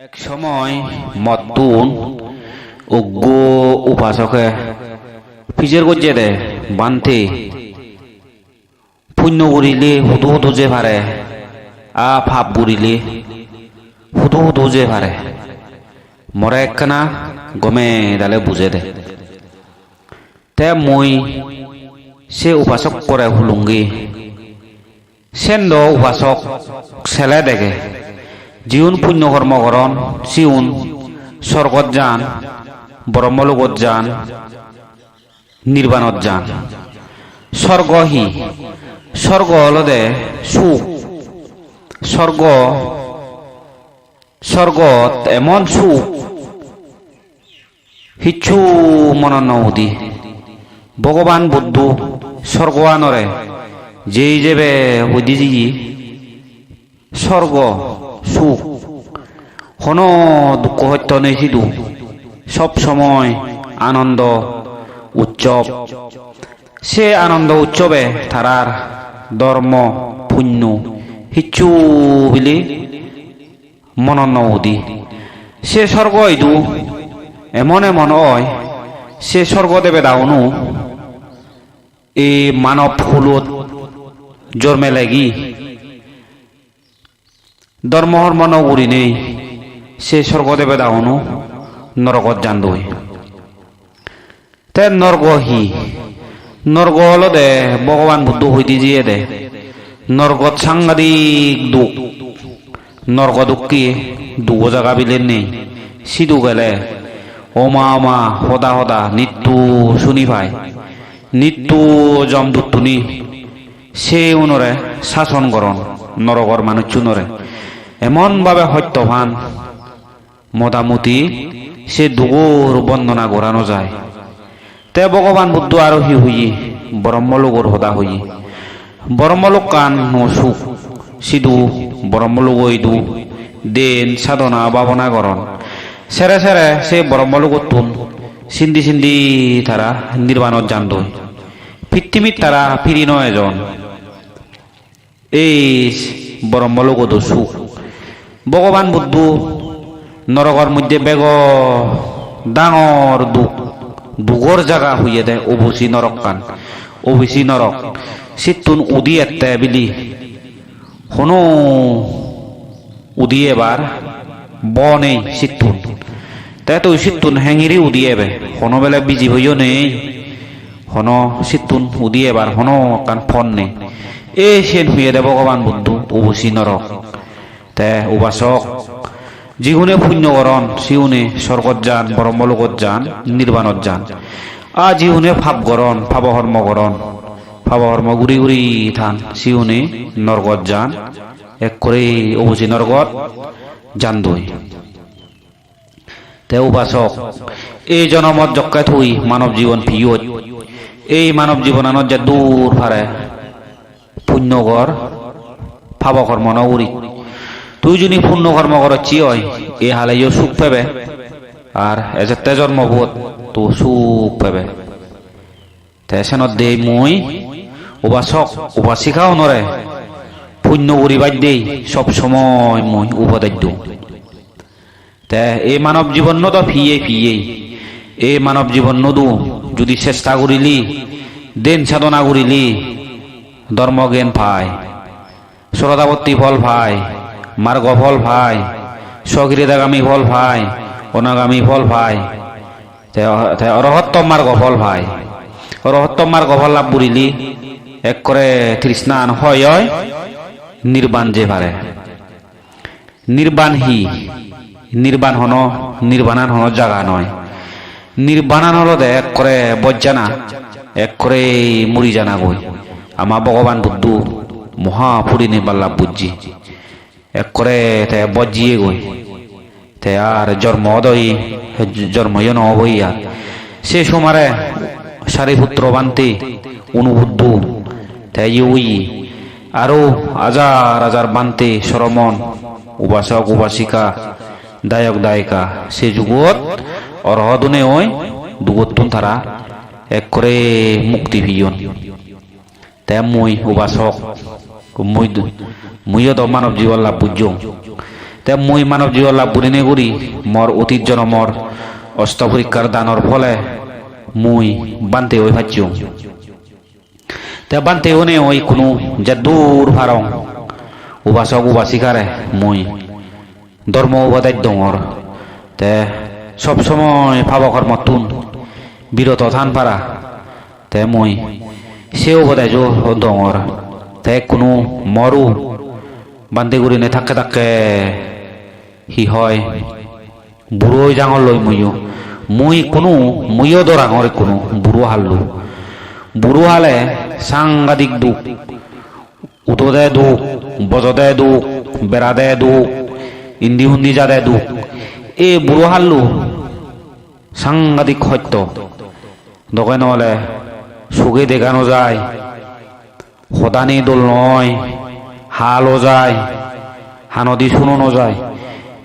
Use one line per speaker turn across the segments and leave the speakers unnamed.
এক সময় মতুন উগ্র উপাসকে ফিজের গজ্জে দে বানতে পুণ্য করিলে হুদু হুদু যে পারে আ ভাব বুড়িলে হুদু হুদু যে পারে মরে একখানা গমে দালে বুঝে দে তে মই সে উপাসক করে হুলুঙ্গি সেন্দ উপাসক ছেলে দেখে জিউন পুণ্য কর্ম করন সিউন স্বর্গত যান ব্রহ্মলোকত যান নির্বাণত যান স্বর্গ হি স্বর্গ হল দে সুখ স্বর্গত এমন সুখ হিচ্ছু মনন নহুদি ভগবান বুদ্ধ স্বর্গৱানরে যেই যেবে হইদি জি স্বর্গ সুখ কোন দুঃখ সত্য নেই সিধু সব সময় আনন্দ উৎসব সে আনন্দ উৎসবে তারার ধর্ম পুণ্য হিচ্ছু বিলি মনন নহুদি সে স্বর্গ ইদু এমন এমন হয় সে স্বর্গ দেবে দাওনু এই মানব হুলত জন্মে লাগি ধর্মহর্ম নগরী নেই সে স্বর্গদেবে দাওনু নরকত যান দই তে নর্গ হি নর্গ হল দে ভগবান বুদ্ধ হইতে জিয়ে দে নর্গত সাংঘাতিক দুঃখ নর্গ দুঃখী দুঃখ জায়গা বিলেন নেই সিধু গেলে ওমা ওমা হদা হদা নিত্যু শুনি পায় নিত্যু জমদূতনি সে উনরে শাসন করন নরকর মানুষ চুনরে এমন ভাবে সত্যভান মোটামুটি সে দুগুর বন্দনা গড়ানো যায় তে ভগবান বুদ্ধ আরোহী হই ব্রহ্মলোকর হদা হই ব্রহ্মলোক কান সুখ সিধু ব্রহ্মলোক ইদু দেন সাধনা ভাবনা করন সেরে সেরে সে ব্রহ্মলোকত তুন সিন্ধি সিন্ধি তারা নির্বাণত যান দই পৃথিবীত তারা ফিরি নয় এজন এই ব্রহ্মলোকত সুখ ভগবান বুদ্ধ নরকর মধ্যে বেগ ডাঙর দুগর জায়গা হইয়ে দেয় অবসি নরক কান অবসি নরক সিতুন উদি এতে বিলি হনো উদি এবার বনেই সিতুন তাই তো সিতুন হ্যাঙ্গিরি উদিয়েবে হনো বেলা বিজি হইও নেই হনো সিতুন উদিয়েবার হনো কান ফন নেই এ সেন হইয়ে দে ভগবান বুদ্ধ অবসি নরক তে উপাসক যিগুনে পুণ্যকরণ সিউনে স্বর্গত যান ব্রহ্মলোকত যান নির্বাণত যান আ যিগুনে ভাবকরণ ভাবকর্ম গুড়ি গুড়ি থান সিউনে নরগত যান এক করে অবসি নরগত যান দই তে উপাসক এই জনমত জক্কা থুই মানব জীবন ফিয়ত এই মানব জীবন আনত যে দূর ফারে পুণ্যকর ভাবকর্ম নগরী তুই যদি পুণ্য কর্ম করছি হয় এ হালাইও সুখ পাবে আর এজেতে জন্মবোধ তো সুখ পাবে তেসেনত দে মই উপাসক উপাসিকাও নরে পুণ্য করিবার দেই সব সময় মই উপদেশ দিও তে এই মানব জীবন তো ফিয়ে এই মানব জীবন নদু যদি চেষ্টা করিলি দেন সাধনা করিলি ধর্মজ্ঞান ভাই শ্রদ্ধাবর্তী ফল ভাই মার্গ ফল ভাই স্বগৃহীতাগামী ফল ভাই অনাগামী ফল ভাই অরহত্তম মার্গ ফল ভাই অরহত্তম মার্গ ফল লাভ বুড়িলি এক করে তৃষ্ণান হয় নির্বাণ যে পারে নির্বাণ হি নির্বাণ হন নির্বাণান হন জাগা নয় নির্বাণান হল দে এক করে বজ্জানা এক করে মুড়ি জানা গই আমার ভগবান বুদ্ধ মহাপুরী নির্বাণ লাভ বুঝছি এক করে তে বজিয়ে গই তে আর জন্ময় নহবইয়া সে সময় সারিপুত্র বান্তি অনুবুদ্ধ তে ইউই আরো হাজার হাজার বান্তি সরমন উপাসক উপাসিকা দায়ক দায়িকা সে যুগত অরহদনে ওই দুগতুন তারা এক করে মুক্তি ভিয়ন তে মই উপাসক মুইও তো মানব জীবন লাভ বুঝো তে মই মানৱ জীৱ লাভ বুলিনে কৰি মোৰ অতীত জন্মৰ অষ্ট পৰীক্ষাৰ দানৰ ফলে মই বান্তে হৈ ভাবছোঁ তে বান্তে হনে ওই কোনো যে দূর ভারং উবাসক উবাসিকারে মই ধর্ম উপাদায় দঙর তে সবসময় ভাবকর মতুন বিরত থান পারা তে মই সে উপাদায় দঙর তে কোনো মরু বান্তে করে নে থাকে থাকে হি হয় বুড়ো জাঙর লই মইও মই কোনো মইও দরাঙর কোনো বুড়ো হাল্লু বুড়ো হালে সাংঘাতিক দুঃখ উতো দেয় দুঃখ বজ দেয় দুঃখ বেড়া দেয় দুঃখ ইন্দি হুন্দি যা দেয় দুঃখ এ বুড়ো হাল্লু সাংঘাতিক সত্য দোকান নহলে চোখে দেখানো যায় সদানি দোল নয় হালও যায় হানদি শুনো যায়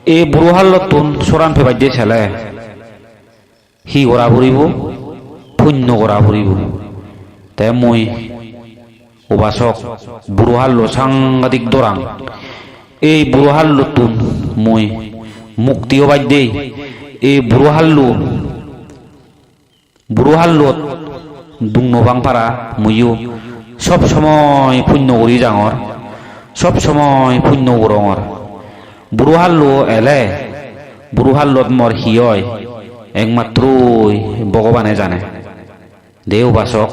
এই বুড়ো হাল্লত তুন চোরান ফেবাই দিয়ে ছেলে সি গড়া ফুরিব পুণ্য গড়া ফুরিব তে মই উবাসক বুড়ো হাল্লো সাংঘাতিক দরাং এই বুড়ো হাল্লুতুন মই মুক্তিও বাদ দেই এই বুড়ো হাল্লত দুং নবাং পারা মইও সব সময় পুণ্য করি যাঙর সব সময় পুণ্য গরঙর বুড়ো হাল্লো এলে বুড়ো হাল্লত মর হিয় একমাত্রই ভগবানে জানে দেও বাসক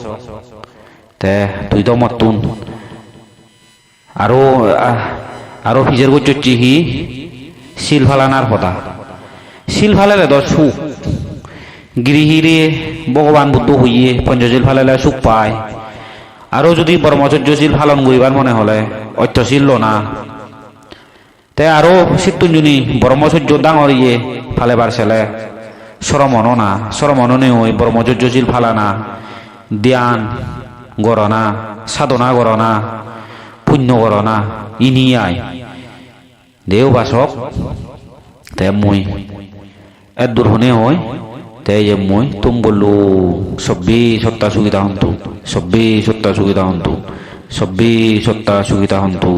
তে তুই তো মতুন আরো ফিজের গচ্ছি হি শিল ফালানার কথা শিল ফালালে তো সুখ গৃহীরে ভগবান বুদ্ধ হইয়ে পঞ্চশীল ফালালে সুখ পায় আরো যদি ব্রহ্মচর্যশীল ফালন করিবার মনে হলে অত্যশীল না তে আরো সিদ্ধুঞ্জনী ব্রহ্মচর্য ডাঙর ইয়ে ফালেবার ছেলে সরমননে ওই ব্রহ্মচর্যশীল ফালানা ধ্যান গরনা সাধনা গরনা পুণ্য গরনা ইনি আয় দেও বাসক তে মই এর দূর হনে হয় তে যে মই তুম বললো সব্বি সত্তা সুবিধা হন্তু সব্বি সত্তা সুবিধা হন্তু সব্বি সত্তা সুবিধা হন্তু